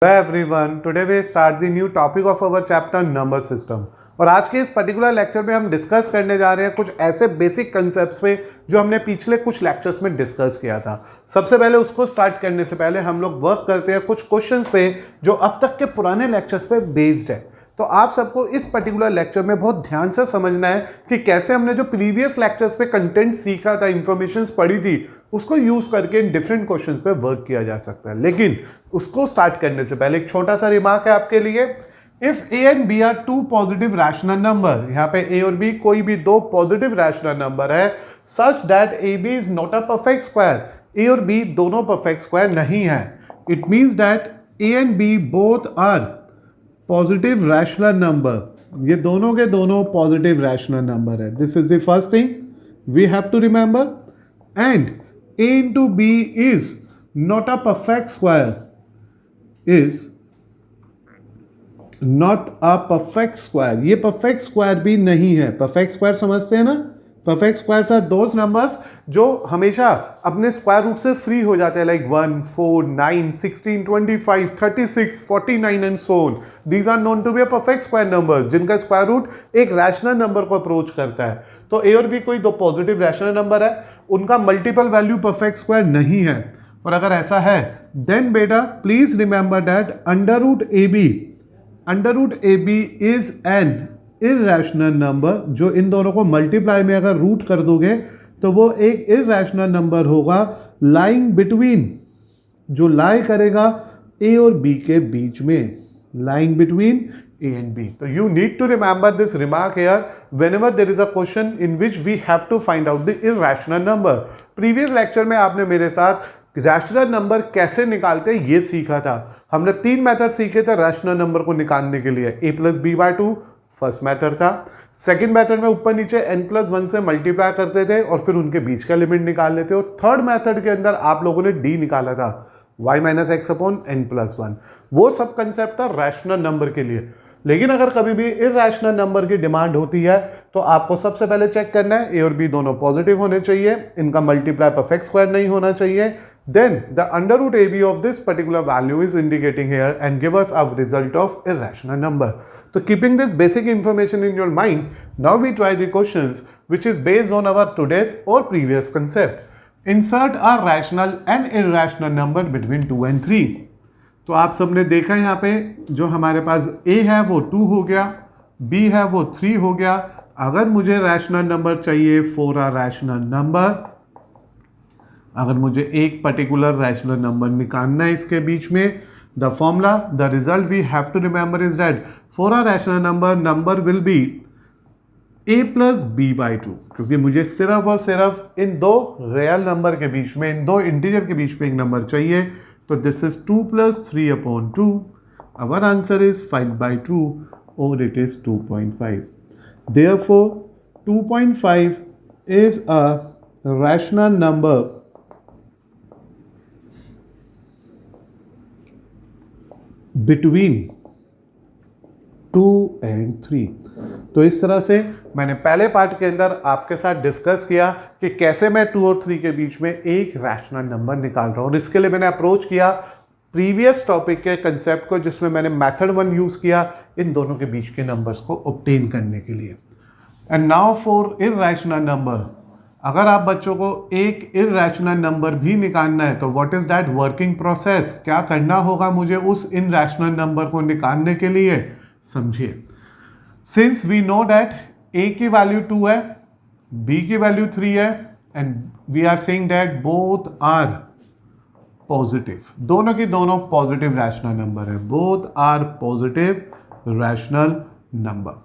Hello everyone, today we start the new topic of our chapter number system। और आज के इस particular lecture में हम डिस्कस करने जा रहे हैं कुछ ऐसे बेसिक कंसेप्ट्स पे जो हमने पिछले कुछ लेक्चर्स में डिस्कस किया था। सबसे पहले उसको स्टार्ट करने से पहले हम लोग वर्क करते हैं कुछ क्वेश्चंस पे जो अब तक के पुराने लेक्चर्स पे बेस्ड है। तो आप सबको इस पर्टिकुलर लेक्चर में बहुत ध्यान से समझना है कि कैसे हमने जो प्रीवियस लेक्चर्स पे कंटेंट सीखा था, इंफॉर्मेशंस पढ़ी थी, उसको यूज करके इन डिफरेंट क्वेश्चंस पे वर्क किया जा सकता है। लेकिन उसको स्टार्ट करने से पहले एक छोटा सा रिमार्क है आपके लिए। If A and B are two positive rational number, यहाँ पे ए और बी कोई भी दो पॉजिटिव रैशनल नंबर है, such that A B is not a perfect square, A और बी दोनों परफेक्ट स्क्वायर नहीं है। It means that A and B both are positive rational number, ये दोनों के दोनों पॉजिटिव रैशनल नंबर है। This is the first thing we have to remember. And a into b is not a perfect square, is not a perfect square, ये perfect square भी नहीं है। perfect square समझते हैं ना? perfect squares are those numbers जो हमेशा अपने स्क्वायर रूट से फ्री हो जाते हैं, like 1, 4, 9, 16, 25, 36, 49 and so on. These are known to be a perfect square number जिनका स्क्वायर रूट एक रैशनल नंबर को अप्रोच करता है। तो ए और बी कोई दो पॉजिटिव रैशनल नंबर है, उनका मल्टीपल वैल्यू परफेक्ट स्क्वायर नहीं है। और अगर ऐसा है देन बेटा please remember that under root A B is an irrational number, जो इन दोनों को मल्टीप्लाई में अगर रूट कर दोगे तो वो एक इररेशनल नंबर होगा लाइंग बिटवीन, जो लाई करेगा ए और बी के बीच में, lying between A and B. So you need to remember this remark here whenever there is a question in which we have to find out the irrational number. Previous lecture में आपने मेरे साथ rational number कैसे निकालते हैं ये सीखा था। हमने तीन मेथड सीखे थे रैशनल नंबर को निकालने के लिए। a plus B by 2 first method था। सेकेंड मेथड में ऊपर नीचे n प्लस 1 से मल्टीप्लाई करते थे और फिर उनके बीच का लिमिट निकाल लेते। और थर्ड मेथड के अंदर आप लोगों ने d निकाला था, y minus x upon n plus 1। वो सब कंसेप्ट था रैशनल नंबर के लिए। लेकिन अगर कभी भी इररेशनल नंबर की डिमांड होती है तो आपको सबसे पहले चेक करना है ए और बी दोनों पॉजिटिव होने चाहिए, इनका मल्टीप्लाई परफेक्ट स्क्वायर नहीं होना चाहिए। Then the under root A B of this particular value is indicating here and give us a result of irrational number. तो keeping this basic information in your mind, now we try the questions which is based on our today's और previous concept. Insert a rational and irrational number between 2 and 3। तो आप सबने देखा यहाँ पे जो हमारे पास a है वो 2 हो गया, b है वो 3 हो गया। अगर मुझे रैशनल नंबर चाहिए फॉर अ रैशनल नंबर, अगर मुझे एक पर्टिकुलर रैशनल नंबर निकालना है इसके बीच में, the formula, the result we have to remember is that for a rational number will be a plus B by 2, क्योंकि मुझे सिर्फ और सिर्फ इन दो रियल नंबर के बीच में, इन दो इंटीजर के बीच में एक नंबर चाहिए। तो this is 2 plus 3 upon 2। Our answer is 5 by 2 और it is 2.5। Therefore 2.5 is a rational number between 2 and 3। तो इस तरह से मैंने पहले पार्ट के अंदर आपके साथ डिस्कस किया कि कैसे मैं 2 और 3 के बीच में एक रैशनल नंबर निकाल रहा हूँ। और इसके लिए मैंने अप्रोच किया प्रीवियस टॉपिक के कंसेप्ट को, जिसमें मैंने मेथड 1 यूज़ किया इन दोनों के बीच के नंबर्स को ऑब्टेन करने के लिए। And now for irrational number, अगर आप बच्चों को एक इररेशनल नंबर भी निकालना है तो what is that working process, क्या करना होगा मुझे उस इररेशनल नंबर को निकालने के लिए, समझिए। Since we know that a की वैल्यू 2 है, b की वैल्यू 3 है and we are saying that both are positive, दोनों की दोनों पॉजिटिव रैशनल नंबर है, both are positive rational number,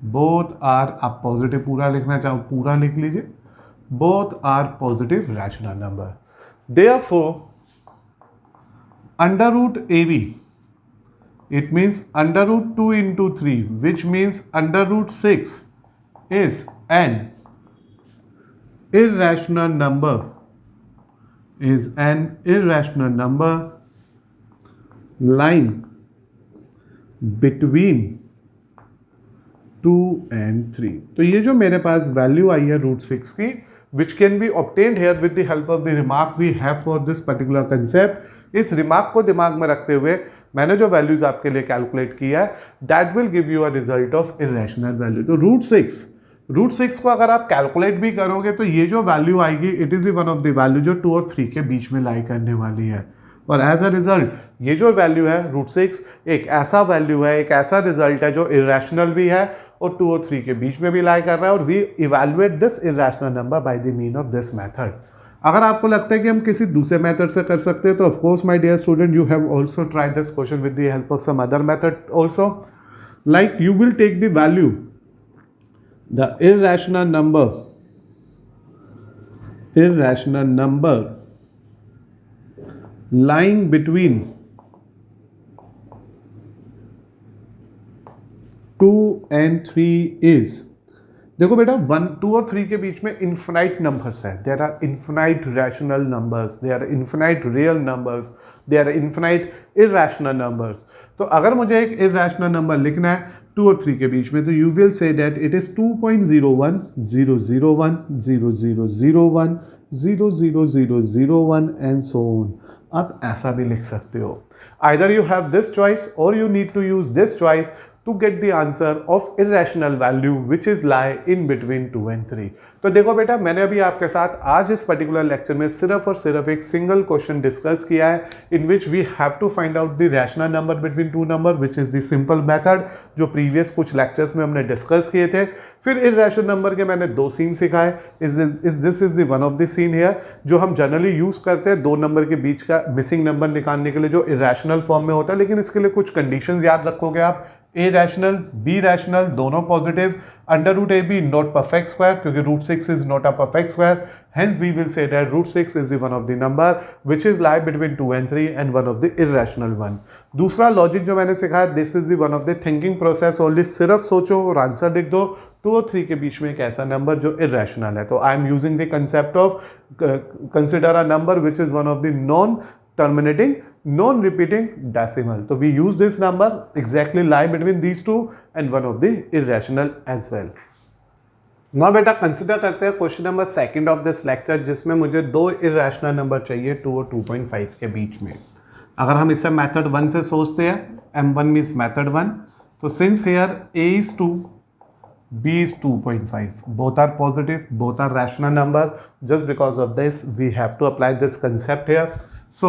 both are, आप पॉजिटिव पूरा लिखना चाहो पूरा लिख लीजिए, both are positive rational number. Therefore under root A B, it means under root 2 into 3, which means under root 6 is an irrational number, is an irrational number lying between 2 and 3। तो ये जो मेरे पास वैल्यू आई है root 6 की, which can be obtained here with the help of the remark we have for this particular concept, इस remark को दिमाग में रखते हुए मैंने जो वैल्यूज आपके लिए कैलकुलेट किया है that will give you a result of irrational value. तो रूट सिक्स को अगर आप कैलकुलेट भी करोगे तो ये जो वैल्यू आएगी it is one of the value जो 2 और 3 के बीच में लाई करने वाली है। और एज अ रिजल्ट ये जो वैल्यू है रूट सिक्स एक ऐसा वैल्यू है, एक ऐसा रिजल्ट है जो इरेशनल भी है और 2 और 3 के बीच में भी लाई कर रहा है। और we evaluate this irrational number by the mean of this method. अगर आपको लगता है कि हम किसी दूसरे मेथड से कर सकते हैं तो of course my dear student you have also tried this question with the help of some other method also. Like you will take the value the irrational number lying between 2 and 3 is, देखो बेटा 1, 2 और 3 के बीच में infinite numbers है। There are infinite rational numbers, there are infinite real numbers, there are infinite irrational numbers. तो अगर मुझे एक इरैशनल नंबर लिखना है 2 और 3 के बीच में तो you will say that it is 2.01 001 0001 00001 and so on. आप ऐसा भी लिख सकते हो। Either you have this choice और you need to use this choice to get the answer of irrational value which is lie in between 2 and 3। तो देखो बेटा मैंने अभी आपके साथ आज इस पर्टिकुलर लेक्चर में सिर्फ और सिर्फ एक सिंगल क्वेश्चन डिस्कस किया है in which we have to find out the rational number between two number which is the simple method जो प्रीवियस कुछ लेक्चर्स में हमने डिस्कस किए थे। फिर इरैशनल नंबर के मैंने 2 सीन सिखाए। This is the one of the scene here जो हम जनरली यूज करते हैं 2 नंबर के बीच का मिसिंग नंबर निकालने के लिए जो इरैशनल फॉर्म में होता है। लेकिन इसके लिए कुछ कंडीशंस याद रखोगे आप, ए रैशनल बी रैशनल दोनों positive, under root A B not perfect square क्योंकि root 6 is not a perfect square, hence we will say that root 6 is the one of the number which is lie between 2 and 3 and one of the irrational one. दूसरा logic जो मैंने सिखाया this is the one of the thinking process, only सिर्फ सोचो और answer लिख दो 2 और 3 के बीच में एक ऐसा नंबर जो इरैशनल है। तो I am using the concept of consider a number which is one of the non terminating non-repeating decimal। तो we use this number exactly lie between these two and one of the irrational as well। now बेटा consider करते हैं question number 2 of this lecture जिसमें मुझे 2 irrational number चाहिए 2 और 2.5 के बीच में। अगर हम इसे मेथड 1 से सोचते हैं m1 मीन्स मेथड 1, तो since hair a is 2 b is 2.5 both are positive, both are rational number, just because of this we have to apply this concept here। So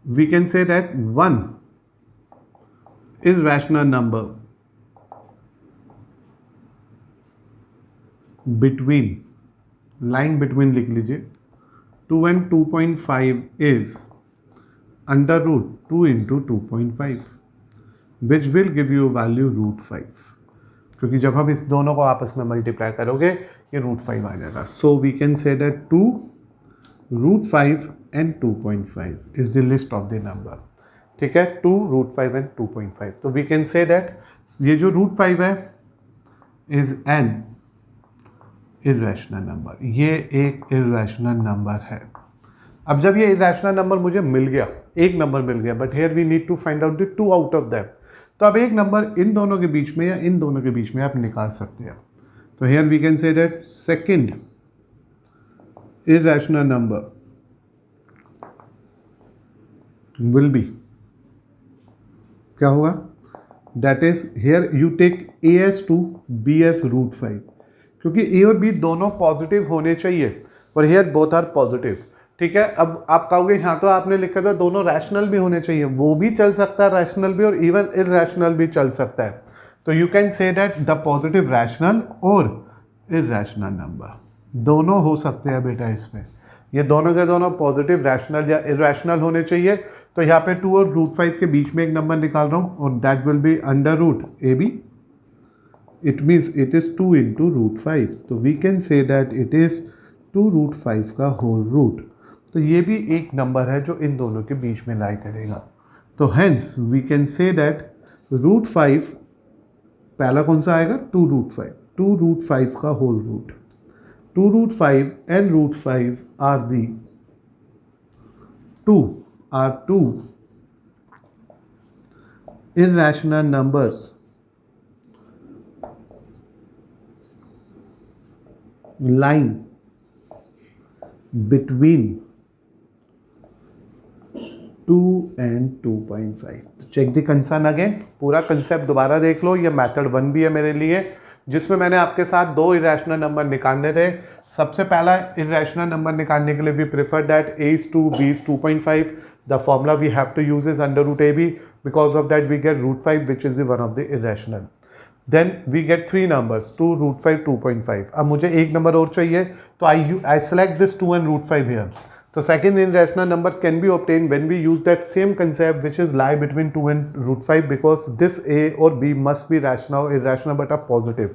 we can say that 1 is rational number between, lying between लिख लीजिए 2 and 2.5 is under root 2 into 2.5 which will give you value root 5 क्योंकि जब हम इस दोनों को आपस में मल्टीप्लाई करोगे ये रूट 5 आ जाएगा। So we can say that 2 root 5 and 2.5 is the list of the number. ठीक है, 2 रूट 5 एंड 2.5। तो वी कैन से दैट ये जो रूट 5 है इज एन इरैशनल नंबर, ये एक इरैशनल नंबर है। अब जब ये इरैशनल नंबर मुझे मिल गया, एक नंबर मिल गया, but here we need to find out the 2 out of that. तो अब एक नंबर इन दोनों के बीच में या इन दोनों के बीच में आप निकाल सकते हैं। तो here we can say that second irrational number will be, क्या होगा, that is here you take a as 2 b as root 5 क्योंकि a और b दोनों पॉजिटिव होने चाहिए और here both are positive। ठीक है, अब आप कहोगे हाँ तो आपने लिखा था दोनों रैशनल भी होने चाहिए, वो भी चल सकता है, रैशनल भी और इवन इरैशनल भी चल सकता है। तो you can say that the positive rational और इरैशनल नंबर दोनों हो सकते हैं बेटा इसमें। ये दोनों के दोनों पॉजिटिव रैशनल या इरैशनल होने चाहिए। तो यहाँ पे 2 और रूट 5 के बीच में एक नंबर निकाल रहा हूँ और that will be under root A B, it means it is 2 into root 5। तो वी कैन से दैट इट इज़ 2 रूट 5 का होल रूट। तो ये भी एक नंबर है जो इन दोनों के बीच में लाई करेगा। तो hence we can say that root 5 पहला कौन सा आएगा, 2 रूट 5, 2 रूट 5 का whole root. 2 root 5 and root 5 are two irrational numbers lying between 2 and 2.5। Check the concern again, पूरा कंसेप्ट दोबारा देख लो। ये मेथड 1 भी है मेरे लिए, जिसमें मैंने आपके साथ 2 इरेशनल नंबर निकालने थे। सबसे पहला इरेशनल नंबर निकालने के लिए we prefer that a is 2, b is 2.5. The formula we have to use is under root ab. Because of that we get root 5, which is the one of the irrational. Then we get 3 numbers, 2, root 5, 2.5. अब मुझे एक number और चाहिए, तो I select this 2 and root 5 here. So second irrational number can be obtained when we use that same concept which is lie between 2 and root 5, because this a or b must be rational, irrational but a positive.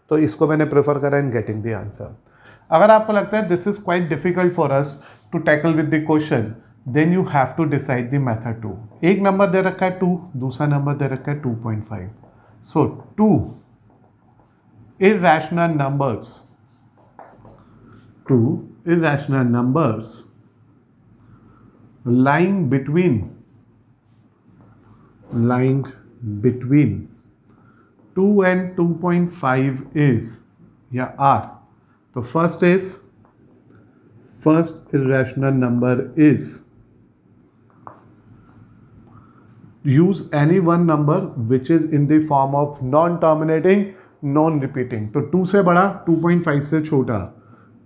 तो इसको मैंने prefer करा in getting the answer. अगर आपको लगता है this is quite difficult for us to tackle with the question, then you have to decide the method 2। एक number दे रखा है 2, दूसरा नंबर दे रखा है 2.5। सो 2 irrational numbers, 2 irrational numbers lying between 2 and 2.5 is या are. तो first irrational number is, use any one number which is in the form of non-terminating, non-repeating. तो 2 से बड़ा, 2.5 से छोटा,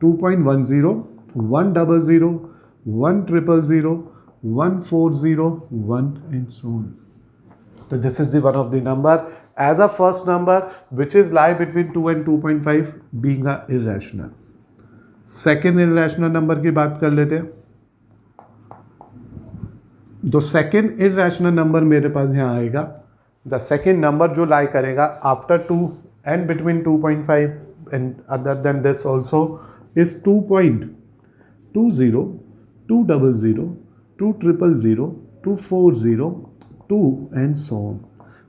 2.10, 100, 100, 140, 1 and so on. So this is the one of the number as a first number which is lie between 2 and 2.5 being a irrational. Second irrational number की बात कर लेते हैं। तो सेकेंड irrational number मेरे पास यहाँ आएगा, the second number जो lie करेगा after 2 and between 2.5 and other than this also is 2.20, 200, 200, 240, 2 and so on.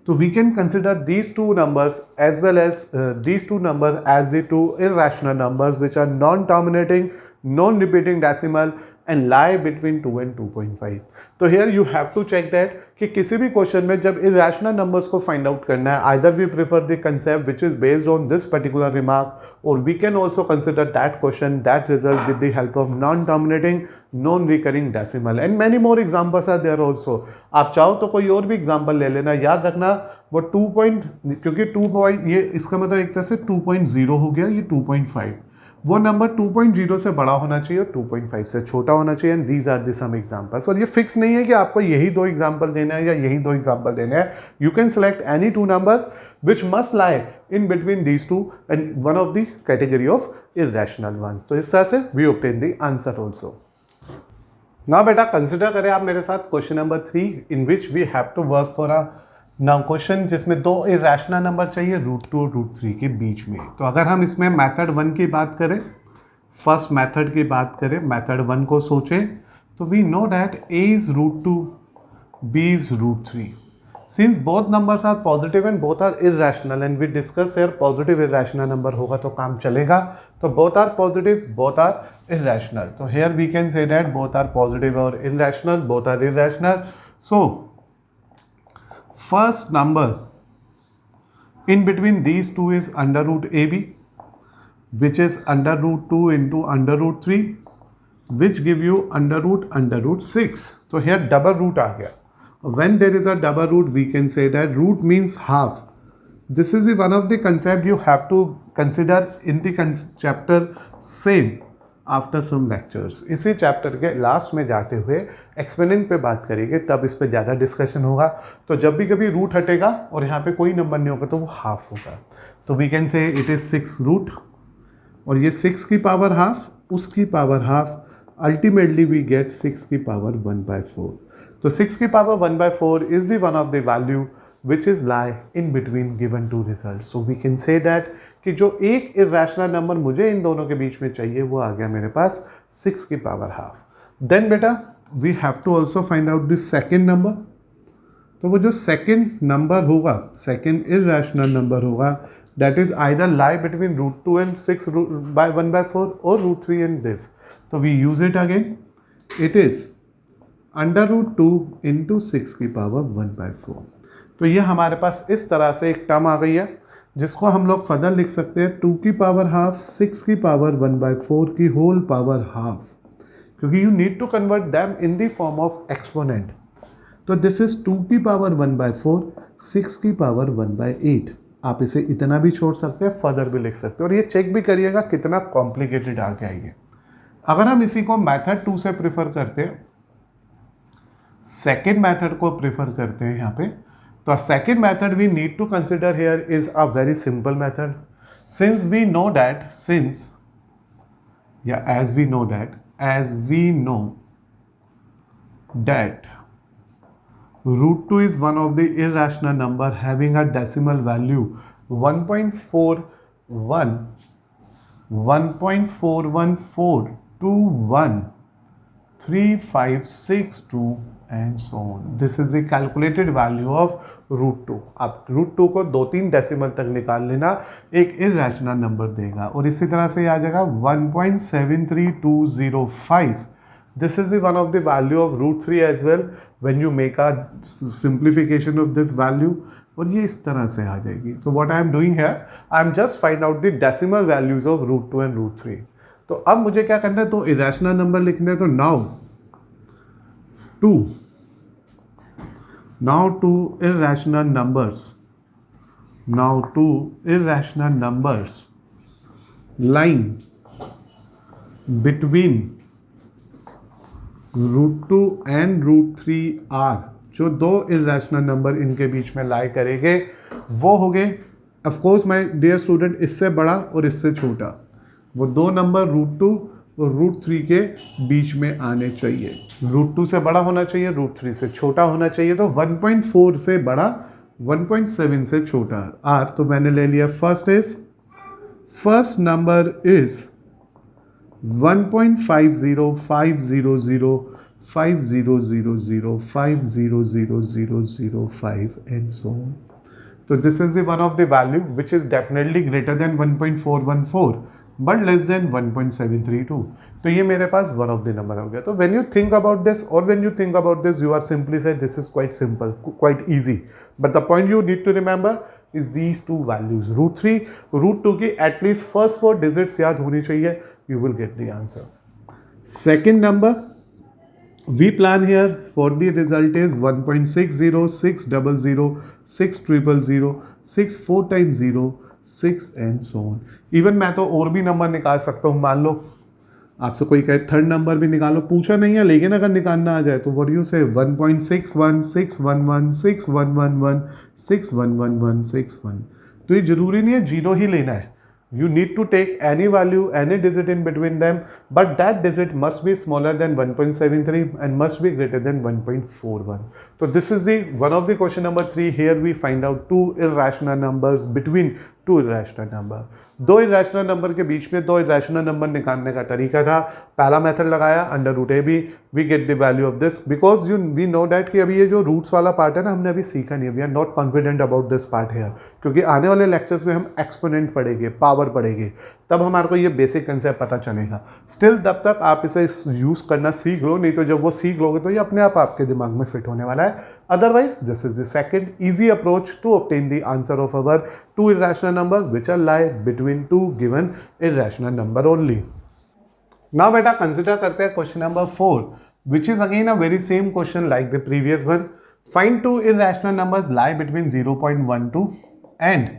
So we can consider these two numbers as well as these two numbers as the two irrational numbers which are non-terminating, non-repeating decimal and lie between 2 and 2.5. तो here you have to check that कि किसी भी question में जब irrational numbers को find out करना है, either we prefer the concept which is based on this particular remark, or we can also consider that question, that result with the help of non-terminating, non-recurring decimal and many more examples are there also. आप चाहो तो कोई और भी example ले लेना, याद रखना वो 2 क्योंकि 2 ये इसका मतलब एक तरह से 2.0 हो गया, ये 2.5, वो नंबर 2.0 से बड़ा होना चाहिए और 2.5 से छोटा होना चाहिए। And these are the some examples. और ये फिक्स नहीं है कि आपको यही 2 एग्जांपल देना है या यही 2 एग्जांपल देने हैं। You can select any 2 numbers which must lie in between these 2 and one of the category of irrational ones. तो इस तरह से we obtain the answer also. Now बेटा कंसिडर करें आप मेरे साथ question number 3 in which we have to work for a now question जिसमें 2 इरेशनल नंबर चाहिए √2 और √3 के बीच में। तो अगर हम इसमें मेथड 1 की बात करें, फर्स्ट मेथड की बात करें, मेथड 1 को सोचें, तो we know that a is √2, b is √3. Since both numbers are positive and both are irrational and we discuss here positive irrational number होगा तो काम चलेगा। तो both are positive, both are irrational. तो here we can say that both are positive or irrational, both are irrational. So first number in between these two is under root ab, which is under √2 into under √3, which give you under root 6. So here double root आ गया। When there is a double root, we can say that root means half. This is one of the concept you have to consider in the chapter same after some lectures. इसी chapter के last में जाते हुए exponent पे बात करेंगे, तब इस पे ज़्यादा डिस्कशन होगा। तो जब भी कभी रूट हटेगा और यहाँ पे कोई नंबर नहीं होगा तो वो हाफ होगा। तो we can say it is 6 root, और ये 6 की पावर हाफ, उसकी power half, ultimately we get 6 की पावर 1/4। तो 6 की power 1/4 is the one of the value which is lie in between given two results. So we can say that कि जो एक irrational number मुझे इन दोनों के बीच में चाहिए वो आ गया मेरे पास 6 की पावर हाफ। Then बेटा we have to also find out the second number. तो वो जो second number होगा, second irrational number होगा, that is either lie between √2 and 6 by 1/4 or √3 and this. तो we use it again. It is under √2 into 6 की power 1/4. तो ये हमारे पास इस तरह से एक टर्म आ गई है जिसको हम लोग फर्दर लिख सकते हैं 2 की पावर हाफ, 6 की पावर 1/4 की होल पावर हाफ, क्योंकि you need to convert them in the form of exponent. तो दिस इज 2 की पावर 1/4, 6 की पावर 1/8। आप इसे इतना भी छोड़ सकते हैं, फर्दर भी लिख सकते हैं, और ये चेक भी करिएगा कितना कॉम्प्लिकेटेड आ गया ये। अगर हम इसी को मेथड 2 से प्रेफर करते हैं, सेकेंड मेथड को प्रेफर करते हैं यहाँ पे, तो second method we need to consider here is a very simple method. Since we know that, as we know that root 2 is one of the irrational number having a decimal value 1.41, 1.41421, 3562 and so on. This is the calculated value of root 2. आप root 2 को 2-3 decimal तक निकाल लेना, एक irrational number देगा, और इसी तरह से आ जाएगा 1.73205. This is the one of the value of root 3 as well when you make a simplification of this value, और ये इस तरह से आ जाएगी. So what I am doing here, I am just find out the decimal values of root 2 and root 3. तो अब मुझे क्या करना है, तो इरेशनल नंबर लिखने हैं, तो now two irrational numbers lying between root 2 and root 3 are, जो दो इरेशनल नंबर इनके बीच में लाई करेंगे वो हो गए, ऑफकोर्स माय डियर स्टूडेंट, इससे बड़ा और इससे छोटा, वो दो नंबर रूट 2 और रूट 3 के बीच में आने चाहिए। रूट 2 से बड़ा होना चाहिए, रूट 3 से छोटा होना चाहिए, तो 1.4 से बड़ा, 1.7 से छोटा आर। तो मैंने ले लिया first number is 1.5050050005000005 and so on. So this is the one of the value which is definitely greater than 1.414 but less than 1.732. तो ये मेरे पास one of the number हो गया. तो when you think about this, or when you think about this, you are simply say this is quite simple, quite easy. But the point you need to remember is these two values, root 3, root 2 की at least first 4 digits याद होनी चाहिए. You will get the answer. Second number we plan here for the result is 1.60, 600, 6000, 6 4 times 0, 6 and so on. Even मैं तो और भी number निकाल सकता हूँ. मान लो आपसे कोई कहे थर्ड नंबर भी निकालो, पूछा नहीं है, लेकिन अगर निकालना आ जाए तो व्हाट यू से 1.61, 611, 6111, 6111, 61. तो ये जरूरी नहीं है जीरो ही लेना है. You need to take any value, any digit in between them, but that digit must be smaller than 1.73 and must be greater than 1.41. So this is the one of the question number 3. Here we find out two irrational numbers between two irrational number. दो irrational number के बीच में दो irrational number निकालने का तरीका था. पहला मेथड लगाया under root A B, we get the value of this, because we know that कि अभी ये जो रूट्स वाला पार्ट है ना, हमने अभी सीखा नहीं है. We are not confident about this part here, क्योंकि आने वाले लेक्चर्स में हम एक्सपोनेंट पढ़ेंगे, पावर पढ़ेंगे, तब हमारे को ये बेसिक कंसेप्ट पता चलेगा. स्टिल तब तक आप इसे यूज़ करना सीख लो, नहीं तो जब वो सीख लोगे तो ये अपने आप आपके दिमाग में फिट होने वाला है. Otherwise this is the second easy approach to obtain the answer of our two irrational number which are lie between two given irrational number only. Now बेटा कंसिडर करते हैं question number 4, which is again a very same question like the previous one. Find two irrational numbers lie between 0.12 and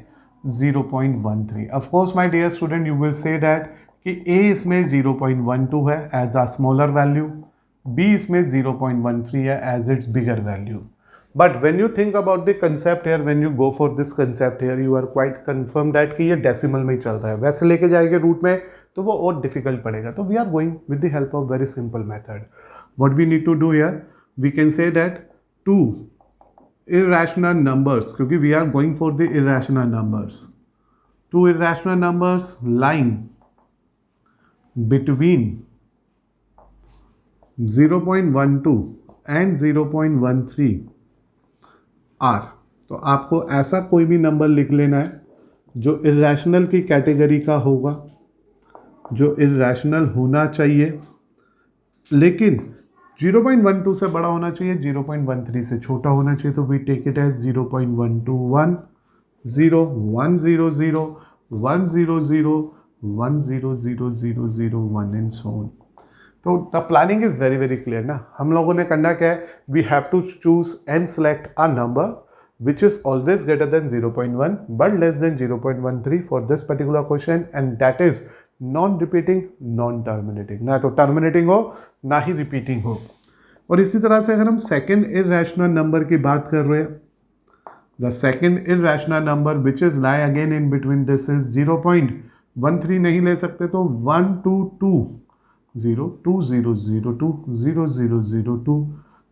0.13. Of course my dear student, you will say that कि A इसमें 0.12 है as a smaller value, B इसमें 0.13 है as its bigger value. But when you think about the concept here, when you go for this concept here, you are quite confirmed that कि ये decimal में ही चल रहा है. वैसे लेके जाएंगे रूट में तो वो और डिफिकल्ट पड़ेगा. तो we are going with the help of very simple method. What we need to do here, we can say that two irrational numbers, क्योंकि we are going for the irrational numbers, two irrational numbers lying between 0.12 and 0.13 are. तो आपको ऐसा कोई भी number लिख लेना है जो irrational की कैटेगरी का होगा, जो irrational होना चाहिए, लेकिन 0.12 से बड़ा होना चाहिए, 0.13 से छोटा होना चाहिए. तो we take it as 0.121, 0, 1 0 0, 1 0 0, 1 0 0 0 0 1 and so on. तो the planning is very very clear ना. हम लोगों ने करना क्या है, we have to choose and select a number which is always greater than 0.1 but less than 0.13 for this particular question, and that is non repeating non terminating. ना तो terminating हो ना ही repeating हो. और इसी तरह से अगर हम सेकेंड irrational नंबर की बात कर रहे हैं, the second irrational number which is lie again in between this is 0.13 नहीं ले सकते, तो 1 2 2 0 2 0 0 2 0 0 0 2.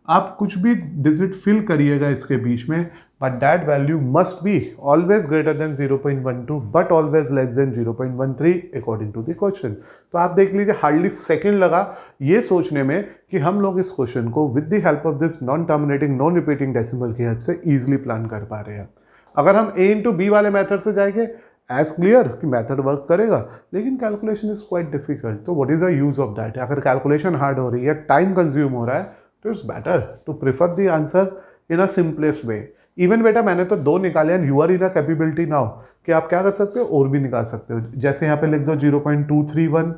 आप कुछ भी डिजिट फिल करिएगा इसके बीच में, but that value must be always greater than 0.12 but always less than 0.13 according to the question. तो आप देख लीजिए हार्डली सेकंड लगा ये सोचने में कि हम लोग इस क्वेश्चन को with the help of this non terminating non repeating decimal की हेल्प से ईजिली प्लान कर पा रहे हैं. अगर हम a इंटू बी वाले मेथड से जाएंगे, एज क्लियर कि मेथड वर्क करेगा, लेकिन कैलकुलेशन इज क्वाइट डिफिकल्ट. तो what is the use of that? अगर कैलकुलेशन हार्ड हो रही है, टाइम कंज्यूम हो रहा है, तो it's better to prefer the answer in a simplest way. Even बेटा मैंने तो 2 निकाले and you are in a capability now कि आप क्या कर सकते हो और भी निकाल सकते हो. जैसे यहाँ पे लिख दो 0.231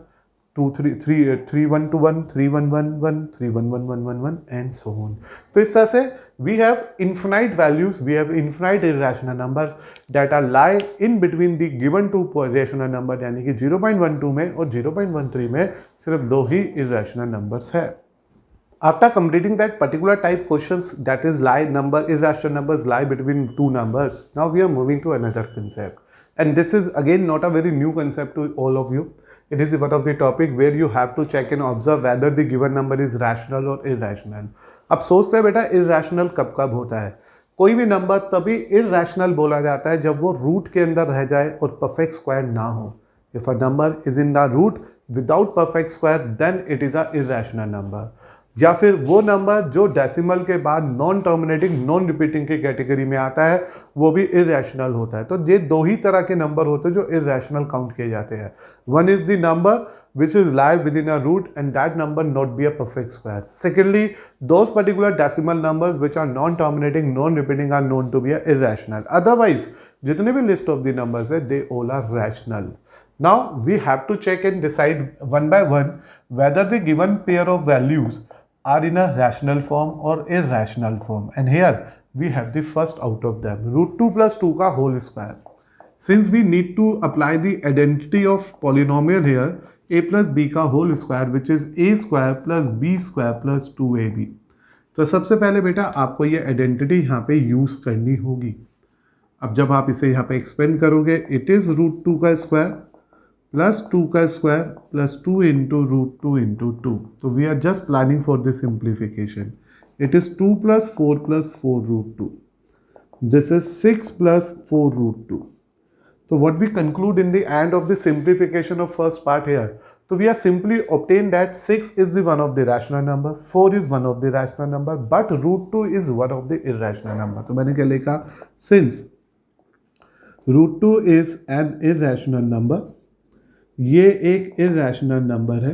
3.121 3.111 3.11111 एंड सो ऑन. तो इस तरह से we have infinite values, we have infinite irrational numbers that are lie in between the given 2 rational number, यानी कि 0.12 में और 0.13 में सिर्फ 2 ही इर्रेशनल नंबर्स है. After completing that particular type questions, that is lie number, irrational numbers lie between 2 numbers, now we are moving to another concept, and this is again not a very new concept to all of you. It is one of the topic where you have to check and observe whether the given number is rational or irrational. अब सोचते हैं बेटा irrational कब कब होता है. कोई भी नंबर तभी irrational बोला जाता है जब वो रूट के अंदर रह जाए और परफेक्ट स्क्वायर ना हो. If a number is in the root without perfect square, then it is a irrational number. या फिर वो नंबर जो डेसिमल के बाद नॉन टर्मिनेटिंग नॉन रिपीटिंग की कैटेगरी में आता है, वो भी इरेशनल होता है. तो ये 2 ही तरह के नंबर होते हैं जो इरेशनल काउंट किए जाते हैं. One is the number which is lie within a root and that number not be a perfect square. Secondly, those particular decimal numbers which are non terminating non repeating are known to be a irrational. Otherwise जितने भी list of the numbers है, they all are rational. Now we have to check and decide one by one whether the given pair of values are in a rational form or irrational form, and here we have the first out of them, root 2 plus 2 का whole square. Since we need to apply the identity of polynomial here, a plus b का whole square which is a square plus b square plus 2ab. तो सबसे पहले बेटा आपको ये identity यहाँ पे यूज करनी होगी. अब जब आप इसे यहाँ पे एक्सपेंड करोगे, इट इज रूट 2 का स्क्वायर प्लस 2 का square plus 2 into root 2 into 2. तो we are just planning for this simplification. It is 2 plus 4 root 2. This is 6 plus 4 root 2. तो what we conclude in the end of the simplification of first part here, तो we are simply obtain that 6 is the one of the rational number, 4 is one of the rational number, but root 2 is one of the irrational number. तो मैंने क्या लिखा, since root 2 is an irrational number, ये एक irrational number है.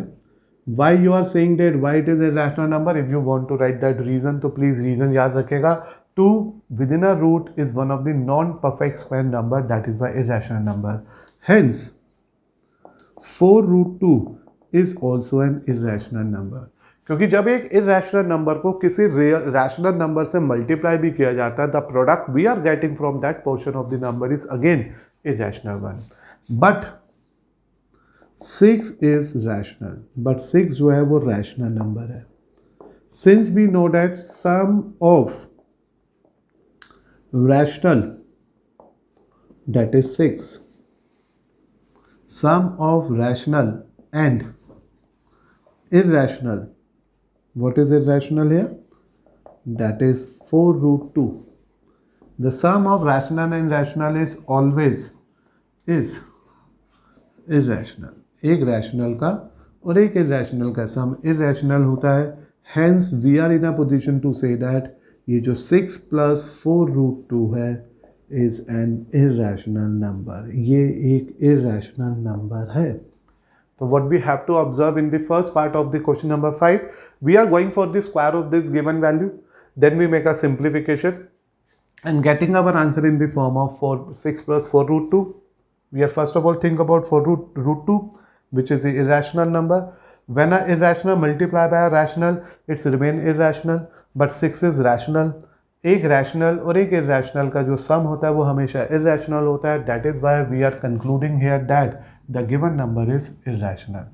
Why you are saying that why it is irrational number? If you want to write that reason, तो please reason याद रखेगा. 2 within a root is one of the non perfect square number, that is why irrational number. Hence 4 root 2 is also an irrational number. क्योंकि जब एक irrational number को किसी rational number से multiply भी किया जाता है, the product we are getting from that portion of the number is again irrational one. But 6 is rational, but 6 जो है वो रैशनल नंबर है. Since we know that sum of rational that is 6, sum of rational and irrational, what is irrational here? That is 4 root 2. The sum of rational and irrational is always irrational. एक rational का और एक irrational का sum irrational होता है. Hence we are in a position to say that ये जो 6 plus 4 root 2 है इज एन इरेशनल नंबर. ये एक इरेशनल नंबर है. So what we have to observe in the first part of the question number 5, we are going for the square of this given value. Then we make a simplification and getting our answer in the form of 6 plus 4 root 2. We are first of all think about 4 root 2, which is the irrational number. When a irrational multiply by a rational, it's remain irrational, but 6 is rational. एक rational और एक irrational का जो सम होता है वो हमेशा irrational होता है. That is why we are concluding here that the given number is irrational.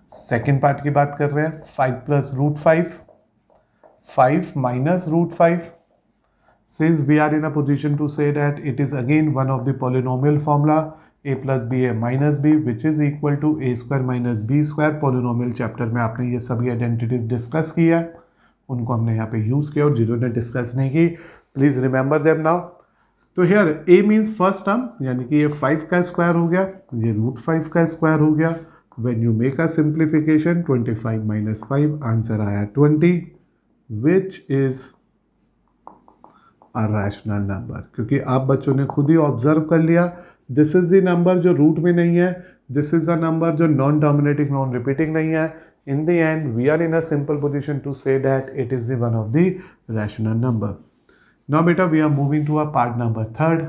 Second part की बात कर रहे हैं. 5 plus root 5 minus root 5. Since we are in a position to say that it is again one of the polynomial formula a plus b a minus b which is equal to a square minus b square. polynomial chapter में आपने ये सभी identities discuss किया है, उनको हमने यहाँ पे यूज़ किया, और जिन्होंने डिस्कस नहीं की प्लीज़ रिमेंबर देम नाउ. तो here a means first term, यानी कि ये 5 का स्क्वायर हो गया, ये रूट 5 का स्क्वायर हो गया. When you make a simplification 25 minus 5 answer आया 20 which is a rational number. क्योंकि आप बच्चों ने खुद ही ऑब्जर्व कर लिया, दिस इज द नंबर जो रूट में नहीं है, दिस इज द नंबर जो नॉन डोमिनेटिंग नॉन रिपीटिंग नहीं है. In the end we are in a simple position to say that it is the one of the rational number. Now बेटा we are moving to a part number third.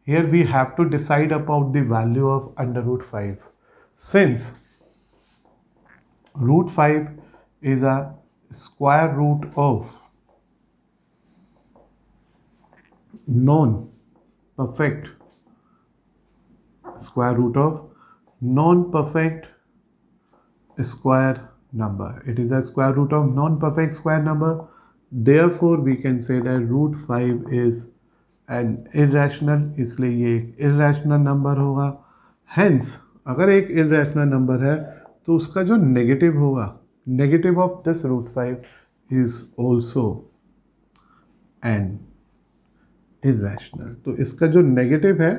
Here we have to decide about the value of under root 5. Since root 5 is a square root of non-perfect square root of non-perfect square number. It is a square root of non-perfect square number. Therefore, we can say that root 5 is an irrational. इसलिए ये एक irrational number होगा. Hence, अगर एक irrational number है तो उसका जो negative होगा, negative of this root 5 is also an irrational. तो इसका जो negative है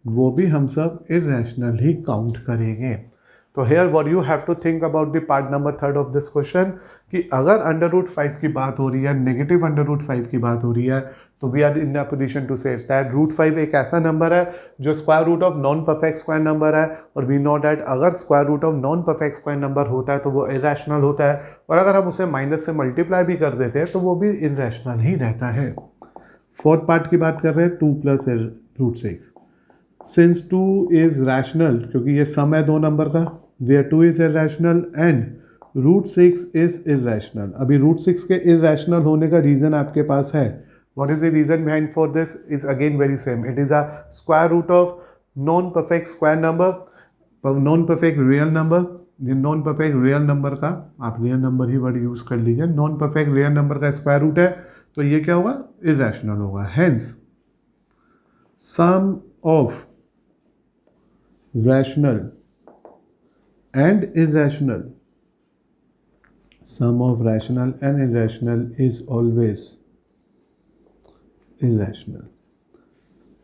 वो भी हम सब irrational ही count करेंगे. तो here what you have to think about the part number third of this question कि अगर अंडर रूट 5 की बात हो रही है, नेगेटिव अंडर रूट 5 की बात हो रही है, तो we are in a position to say that root 5 एक ऐसा नंबर है जो square root of non perfect square number है. और वी नो डैट अगर square root of non perfect square number होता है तो वो इरेशनल होता है, और अगर हम उसे माइनस से मल्टीप्लाई भी कर देते हैं तो वो भी इरेशनल ही रहता है. फोर्थ पार्ट की बात कर रहे हैं 2 plus root 6. Since 2 is rational, क्योंकि ये सम है दो नंबर का, where 2 is irrational and root 6 is irrational. अभी root 6 के irrational होने का reason आपके पास है. What is the reason behind for this is again very same. It is a square root of non-perfect square number, non-perfect real number. ये non-perfect real number का आप real number ही word use कर लीजिए. non-perfect real number का square root है तो ये क्या होगा, irrational होगा. Hence sum of rational and irrational, sum of rational and irrational is always irrational.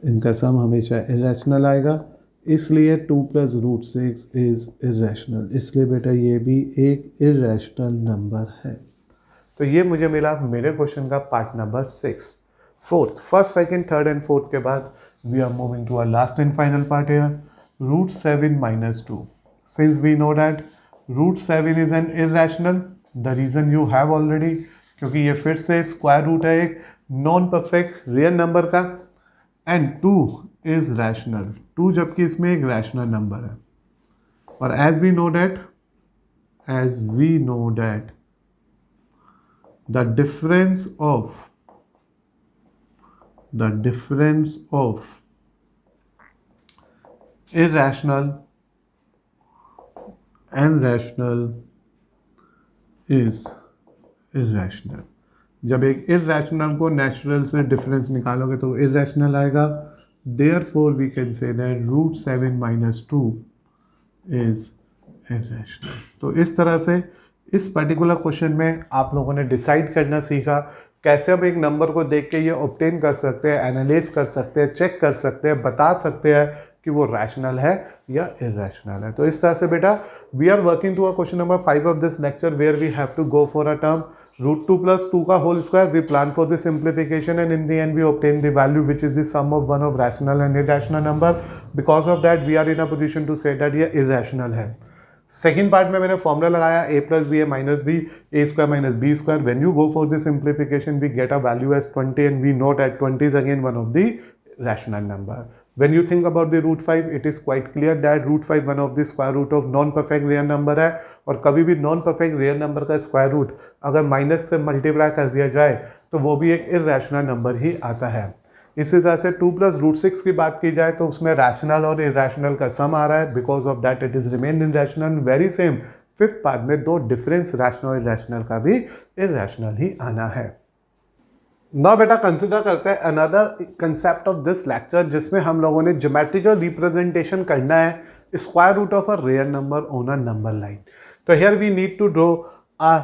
इनका सम हमेशा irrational आएगा, इसलिए 2 प्लस रूट 6 इज irrational. इसलिए बेटा ये भी एक irrational नंबर है. तो ये मुझे मिला मेरे क्वेश्चन का part number 6. Fourth, first second third and fourth के बाद we are moving to our last and final part here. Root 7 minus 2. Since we know that root 7 is an irrational, the reason you have already, क्योंकि ये फिर से square root है एक non perfect real number का, and 2 is rational. 2 जबकि इसमें एक रैशनल नंबर है. और as we know that the difference of irrational and rational is irrational. जब एक irrational को natural से difference निकालोगे तो irrational आएगा. Therefore we can say that root 7 minus 2 is irrational. तो इस तरह से इस पर्टिकुलर क्वेश्चन में आप लोगों ने डिसाइड करना सीखा कैसे हम एक नंबर को देख के ये ऑब्टेन कर सकते हैं, एनालाइज कर सकते हैं, चेक कर सकते हैं, बता सकते हैं कि वो रैशनल है या इरेशनल है. तो इस तरह से बेटा we are working to a question number 5 of this lecture where we have to go for a term root 2 plus 2 का whole square. We plan for the simplification and in the end we obtain the value which is the sum of one of rational and irrational number. Because of that we are in a position to say that ये irrational है. Second part में मैंने formula लगाया a plus B A minus B A square minus B square. When you go for the simplification we get a value as 20 and we know that 20 is again one of the rational number. When you think about the root 5, it is quite clear that root 5 one of the square root of non perfect real number है, और कभी भी non perfect real number का square root अगर minus से multiply कर दिया जाए तो वो भी एक इरेशनल नंबर ही आता है। इसी तरह से 2 + √6 की बात की जाए तो उसमें रैशनल और इरेशनल का सम आ रहा है, because of that it is remain in rational. Very same fifth part में दो डिफरेंस रैशनल और इरेशनल का भी इरेशनल ही आना है। ना बेटा कंसिडर करते हैं another concept of this lecture, जिसमें हम लोगों ने ज्योमेट्रिकल रिप्रेजेंटेशन करना है square root of a real number on a number line. तो here we need to draw a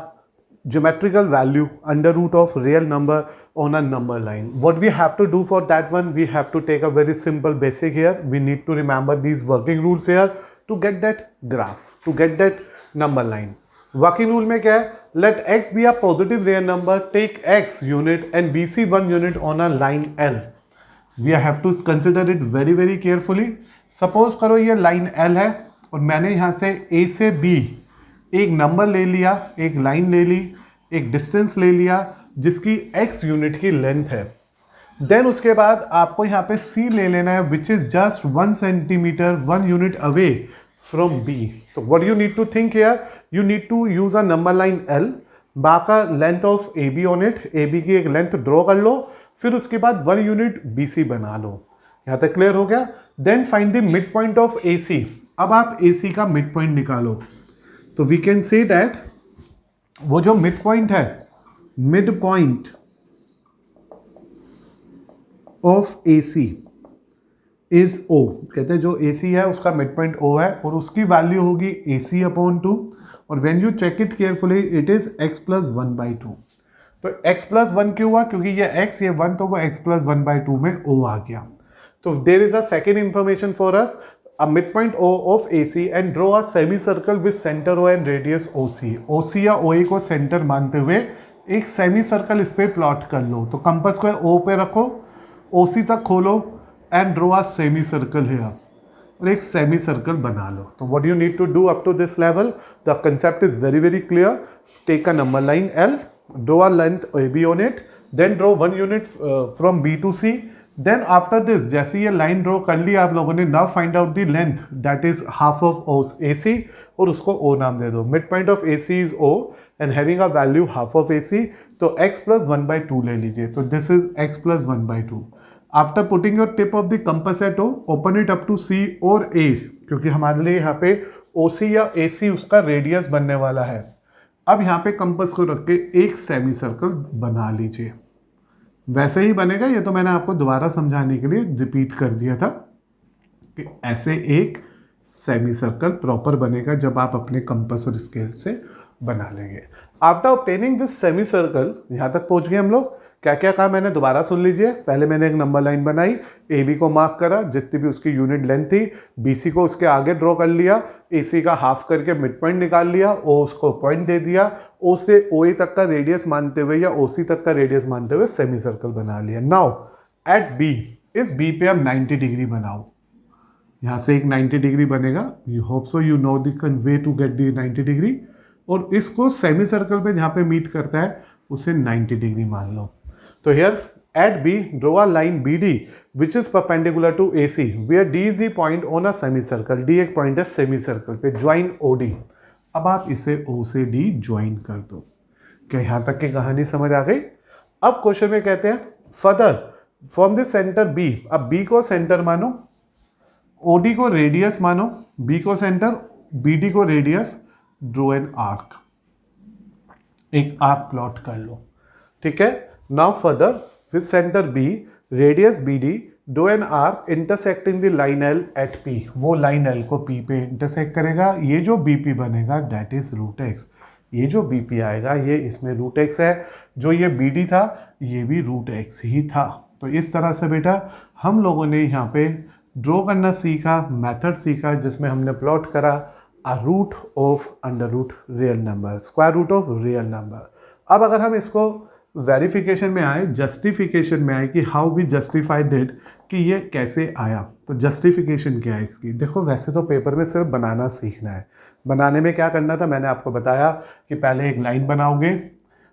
geometrical value under root of real number on a number line. What we have to do for that one, we have to take a very simple basic here. We need to remember these working rules here to get that graph, to get that number line. Working rule में क्या है? Let x be a positive real number, take x unit and bc 1 unit on a line L. We have to consider it very very carefully. Suppose करो ये line L है और मैंने यहाँ से a से b एक नंबर ले लिया, एक लाइन ले ली, एक डिस्टेंस ले लिया जिसकी x यूनिट की लेंथ है। देन उसके बाद आपको यहाँ पे c ले लेना है which is just 1 centimetre 1 unit away from b। तो what you need to think here, you need to use a number line L, बाका length of AB on it, AB की एक लेंथ ड्रॉ कर लो, फिर उसके बाद 1 यूनिट BC बना लो। यहाँ तक क्लियर हो गया। Then find the midpoint of AC। अब आप AC का मिड पॉइंट निकालो, तो वी कैन से दैट वो जो मिड पॉइंट है, mid point of AC is O। कहते हैं जो AC है उसका मिड पॉइंट O है और उसकी वैल्यू होगी AC/2, और when you check it carefully it is x + 1/2। तो x + 1 क्यों हुआ? क्योंकि ये x ये 1, तो वो x + 1/2 में O आ गया। तो there is a second information for us, a midpoint O of AC and draw a semicircle with center O and radius OC। OC या OA को सेंटर मानते हुए एक सेमी सर्कल इस पे प्लॉट कर लो। तो कंपास को O पे रखो, OC तक खोलो and draw a semi circle here, और एक सेमी सर्कल बना लो। तो what you need to do up to this level, the concept is very very clear. Take a number line L, draw a length AB on it, then draw 1 unit from B to C। Then after this जैसे ये line draw कर लिया आप लोगों ने, now find out the length that is half of AC और उसको O नाम दे दो। Midpoint of AC is O and having a value half of AC, तो x + 1/2 ले लीजिए। तो this is x + 1/2। After putting your tip of the compass at O, open it up to C और A, क्योंकि हमारे लिए यहाँ पे OC या AC उसका रेडियस बनने वाला है। अब यहाँ पे कंपास को रख के एक सेमी सर्कल बना लीजिए। वैसे ही बनेगा, ये तो मैंने आपको दोबारा समझाने के लिए रिपीट कर दिया था कि ऐसे एक सेमी सर्कल प्रॉपर बनेगा जब आप अपने कंपास और स्केल से बना लेंगे। After obtaining this semi circle, यहाँ तक पहुँच गए हम लोग। क्या क्या कहा मैंने दोबारा सुन लीजिए। पहले मैंने एक नंबर लाइन बनाई, AB को मार्क करा जितनी भी उसकी यूनिट लेंथ थी, BC को उसके आगे ड्रॉ कर लिया, AC का हाफ करके मिड पॉइंट निकाल लिया, O उसको पॉइंट दे दिया, O से OA तक का रेडियस मानते हुए या OC तक का रेडियस मानते हुए सेमी सर्कल बना लिया। नाउ एट B, इस B पे अब 90 डिग्री बनाओ। यहाँ से एक 90 डिग्री बनेगा। You hope so you know the way to get the 90 degree, और इसको सेमी सर्कल पे जहाँ पे मीट करता है उसे 90 डिग्री मान लो। तो here at B, draw a line BD which is perpendicular to AC where D is the point on a semi circle. D एक पॉइंट है सेमी सर्कल पे, ज्वाइन OD। अब आप इसे O से D ज्वाइन कर दो। क्या यहाँ तक की कहानी समझ आ गई? अब क्वेश्चन में कहते हैं further from the centre B, अब B को सेंटर मानो, OD को रेडियस मानो, B को सेंटर, BD को रेडियस, ड्रॉ एन आर्क, एक आर्क प्लॉट कर लो। ठीक है। Now further with centre B, radius BD, draw an arc intersecting the line L at P। वो लाइन L को P पे इंटरसेक्ट करेगा। ये जो BP बनेगा दैट इज √x। ये जो BP आएगा ये इसमें √x है, जो ये BD था ये भी √x ही था। तो इस तरह से बेटा हम लोगों ने यहाँ पे ड्रॉ करना सीखा, मेथड सीखा, जिसमें हमने प्लॉट करा a root of under root real number, square root of real number. अब अगर हम इसको वेरिफिकेशन में आए, जस्टिफिकेशन में आए कि हाउ वी जस्टिफाइड इट, कि ये कैसे आया, तो जस्टिफिकेशन क्या है इसकी। देखो वैसे तो पेपर में सिर्फ बनाना सीखना है। बनाने में क्या करना था मैंने आपको बताया कि पहले एक लाइन बनाओगे,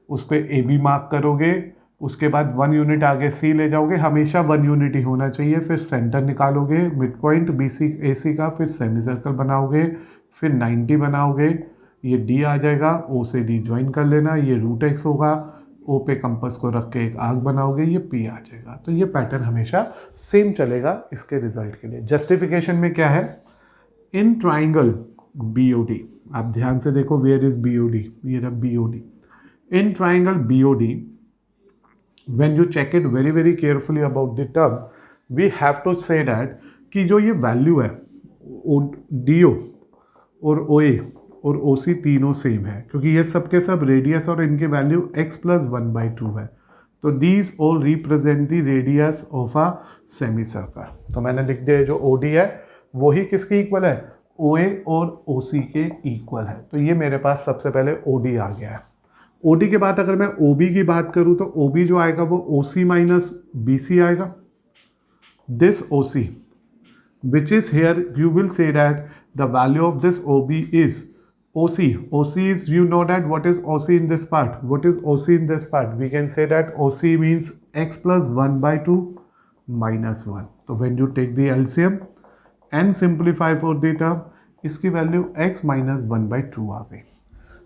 उस पर AB मार्क करोगे, उसके बाद 1 यूनिट आगे सी ले जाओगे, हमेशा 1 यूनिट ही होना चाहिए। फिर सेंटर निकालोगे मिड पॉइंट बी सी ए सी का, फिर सेमी सर्कल बनाओगे, फिर 90 बनाओगे, ये डी आ जाएगा, ओ से डी ज्वाइन कर लेना, ये रूट एक्स होगा, ओ पे कंपास को रख के एक आर्क बनाओगे, ये पी आ जाएगा। तो ये पैटर्न हमेशा सेम चलेगा इसके रिजल्ट के लिए। जस्टिफिकेशन में क्या है, in triangle B O D, आप ध्यान से देखो where is B O D, ये रहा B O D. In triangle B O D, when you check it very very carefully about the term, we have to say that कि जो ये value है डी ओ और ओ ए और ओ सी तीनों same है, क्योंकि ये सब के सब रेडियस और इनके वैल्यू x + 1/2 है। तो these all represent the radius of a semi circle. तो मैंने लिख दिया जो ओ डी है वही किसके इक्वल है, ओ ए और ओ सी के इक्वल है। तो ये मेरे पास सबसे पहले ओ डी आ गया है। OD के बाद अगर मैं OB की बात करूं तो OB जो आएगा वो OC माइनस BC आएगा। This OC which is here you will say that the value of this OB is OC। OC is, you know that what is OC in this part? What is OC in this part? We can say that OC means x + 1/2 - 1. तो when you take the LCM and simplify for the term, इसकी value x - 1/2 आ गई।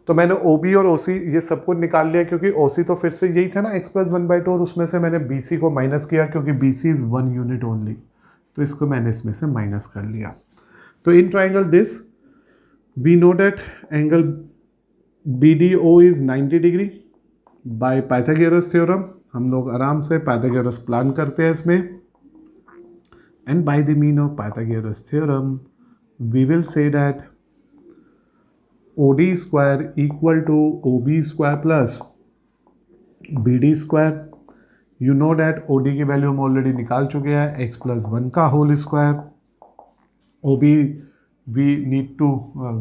तो मैंने OB और OC ये सब कुछ निकाल लिया, क्योंकि OC तो फिर से यही था ना x + 1/2, और उसमें से मैंने BC को माइनस किया क्योंकि BC इज़ 1 यूनिट ओनली, तो इसको मैंने इसमें से माइनस कर लिया। तो in triangle this we know that angle BDO is 90 degree by Pythagoras theorem. हम लोग आराम से पाइथागोरस प्लान करते हैं इसमें, and by the mean of Pythagoras theorem we will say that OD square equal to OB square plus BD square। You know that OD की value हम already निकाल चुके हैं, x + 1 का whole square. OB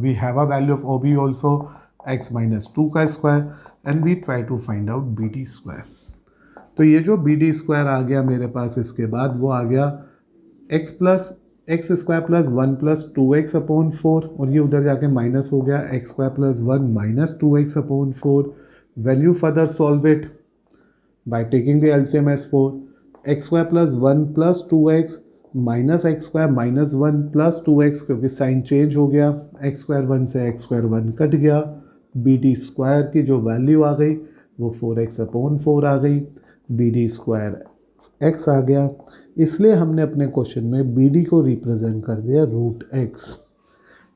we have a value of OB also, x - 2 का स्क्वायर, and we try to find out BD square. तो ये जो BD स्क्वायर आ गया मेरे पास, इसके बाद वो आ गया x + x² + 1 + 2x/4, और ये उधर जाके माइनस हो गया x² + 1 - 2x/4। When you further solve it by taking the LCM as 4, x² + 1 + 2x - x² - 1 + 2x, क्योंकि साइन चेंज हो गया, x² 1 से x² 1 कट गया, BD स्क्वायर की जो वैल्यू आ गई वो 4x/4 आ गई, BD स्क्वायर x आ गया। इसलिए हमने अपने क्वेश्चन में BD को रिप्रेजेंट कर दिया √x।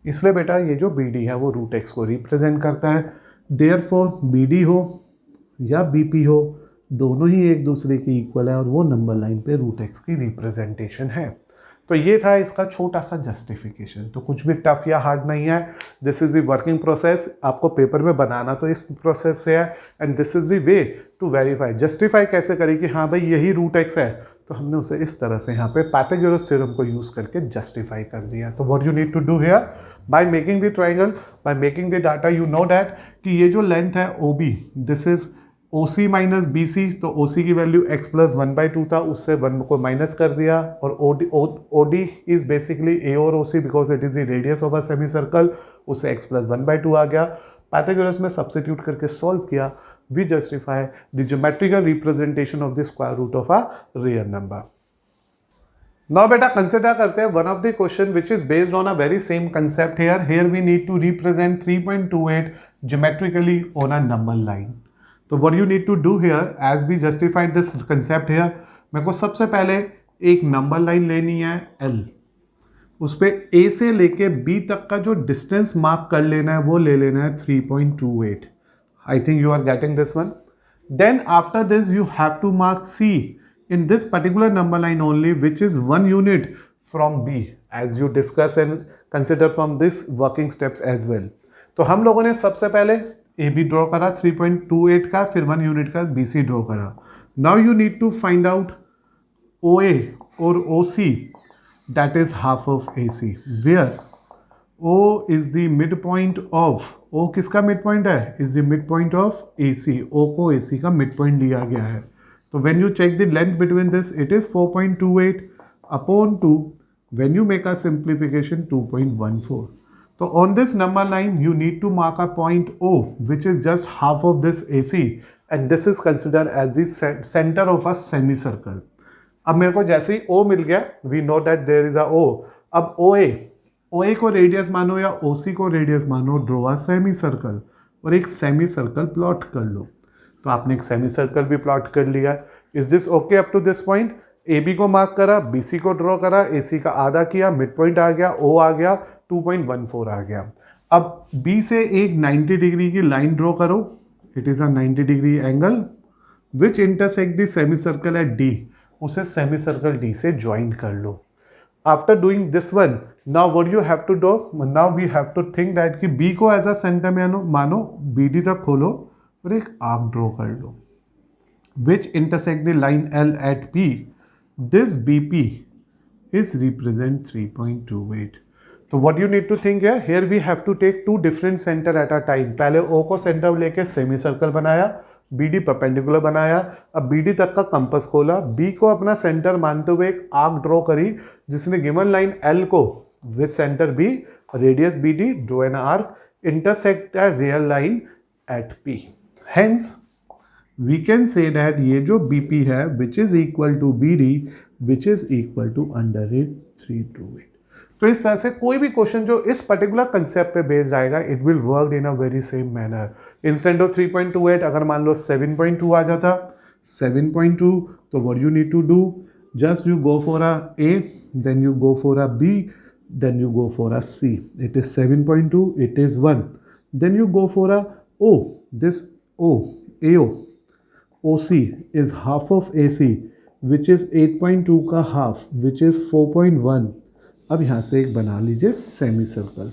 इसलिए बेटा ये जो BD है वो √x को रिप्रेजेंट करता है। देयरफॉर BD हो या BP हो, दोनों ही एक दूसरे की इक्वल है, और वो नंबर लाइन पे √x की रिप्रेजेंटेशन है। तो ये था इसका छोटा सा जस्टिफिकेशन। तो कुछ भी टफ या हार्ड नहीं है, this is the working process. आपको पेपर में बनाना तो इस प्रोसेस से है, and this is the way to verify. Justify कैसे करें कि हाँ भाई यही √x है, तो हमने उसे इस तरह से यहाँ पे पाइथागोरस थ्योरम को यूज़ करके जस्टिफाई कर दिया। तो what you need to do here, by making the triangle, by making the data, you know that कि ये जो लेंथ है OB, this is OC minus BC। तो OC की वैल्यू x + 1/2 था, उससे 1 को माइनस कर दिया, और OD इज बेसिकली A और OC because it is the radius of a semi circle, उससे x + 1/2 आ गया। पाइथागोरस में सब्स्टिट्यूट करके सॉल्व किया, we justify the geometrical representation of the square root of a real number. Now बेटा consider करते हैं one of the question which is based on a very same concept. Here we need to represent 3.28 geometrically on a number line. तो what you need to do here, as we justified this concept here, मेरे को सबसे पहले एक number line लेनी है L, उस पर A से लेके B तक का जो डिस्टेंस मार्क कर लेना है वो ले लेना है 3.28। I think you are getting this one. Then after this you have to mark C in this particular number line only, which is 1 unit from B, as you discuss and consider from this working steps as well। तो हम लोगों ने सबसे पहले AB draw करा 3.28 का, फिर 1 unit का BC ड्रॉ करा। Now you need to find out OA और OC, that is half of AC, where O is the midpoint of, O किसका midpoint है, is the midpoint of AC। O को AC का midpoint लिया गया है। तो when you check the length between this, it is 4.28 upon 2, when you make a simplification 2.14। So on this number line you need to mark a point O which is just half of this AC and this is considered as the centre of a semi circle. अब मेरे को जैसे ही O मिल गया, we know that there is a O. अब O ए को radius मानो या ओ सी को रेडियस मानो, ड्रॉ अ सेमी सर्कल, और एक सेमी सर्कल प्लॉट कर लो। तो आपने एक सेमी सर्कल भी प्लॉट कर लिया। Is this okay up to this point? A B को मार्क करा, बी सी को ड्रॉ करा, ए सी का आधा किया, मिड पॉइंट आ गया, ओ आ गया, 2.14 आ गया। अब बी से एक 90 डिग्री की लाइन ड्रॉ करो, it is a 90 degree angle which intersect the semi circle at D, उसे सेमी सर्कल डी से ज्वाइन कर लो। After doing this one, now what you have to do, now we have to think that कि B को as a centre में मानो B D तक खोलो और एक आर्क ड्रॉ कर लो which intersect the line L at P. This B P is represent 3.28. तो what you need to think here we have to take two different center at a time। पहले O को centre लेके semi circle बनाया, BD perpendicular बनाया, अब BD तक का compass खोला, B को अपना सेंटर मानते हुए एक आर्क ड्रॉ करी जिसने गिवन लाइन L को with centre B, radius BD, draw an arc, intersect a real line at P। Hence we can say that ये जो BP है which is equal to BD which is equal to √328। तो इस तरह से कोई भी क्वेश्चन जो इस पर्टिकुलर कंसेप्ट पे बेस्ड आएगा, it will work in a very same manner. Instant of 3.28 अगर मान लो 7.2 आ जाता, 7.2, तो what you need to do, just you go for a A, then you go for a B, then you go for a C। It is 7.2, it is 1, then you go for a O, this O, AO, OC is half of AC which is 8.2 का half which is 4.1। अब यहाँ से एक बना लीजिए semi circle.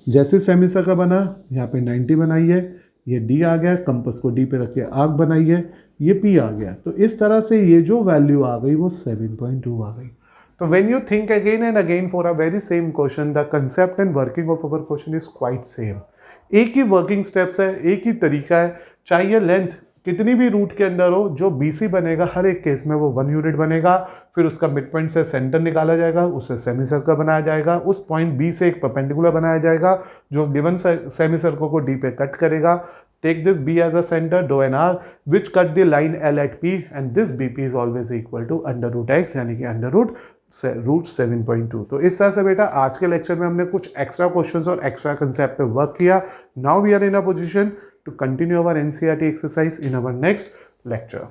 जैसे semi circle बना, यहाँ पे 90 बनाइए, ये D आ गया, कंपास को D पे रखिए, आर्क बनाइए, ये P आ गया। तो इस तरह से ये जो वैल्यू आ गई वो 7.2 आ गई। तो when you think again and again for a very same question, the concept and working of our question is quite same. एक ही वर्किंग स्टेप्स है, एक ही तरीका है, चाहे ये लेंथ कितनी भी रूट के अंदर हो, जो BC बनेगा हर एक केस में वो 1 यूनिट बनेगा। फिर उसका मिड पॉइंट से सेंटर निकाला जाएगा, उससे सेमी सर्कल बनाया जाएगा, उस पॉइंट B से एक परपेंडिकुलर बनाया जाएगा जो गिवन सेमी सर्कल को D पे कट करेगा। Take this B as a centre, draw an arc which cut the line L at P, and this BP is always equal to √x, यानी कि √7.2। तो इस तरह से बेटा आज के लेक्चर में हमने कुछ एक्स्ट्रा क्वेश्चंस और एक्स्ट्रा कंसेप्ट पे वर्क किया। Now we are in a position to continue our NCERT exercise in our next lecture.